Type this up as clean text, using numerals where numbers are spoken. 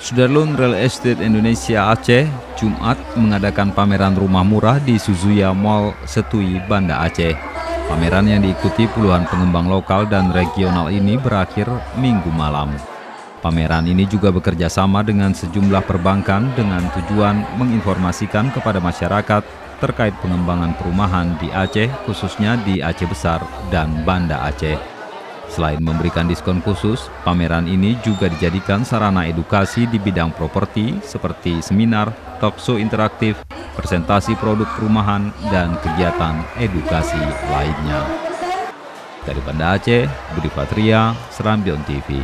Sudarlun Real Estate Indonesia Aceh Jumat mengadakan pameran rumah murah di Suzuya Mall Setui, Banda Aceh. Pameran yang diikuti puluhan pengembang lokal dan regional ini berakhir Minggu malam. Pameran ini juga bekerja sama dengan sejumlah perbankan dengan tujuan menginformasikan kepada masyarakat terkait pengembangan perumahan di Aceh, khususnya di Aceh Besar dan Banda Aceh. Selain memberikan diskon khusus, pameran ini juga dijadikan sarana edukasi di bidang properti seperti seminar, talkshow interaktif, presentasi produk perumahan, dan kegiatan edukasi lainnya. Dari Banda Aceh, Budi Patria, Serambion TV.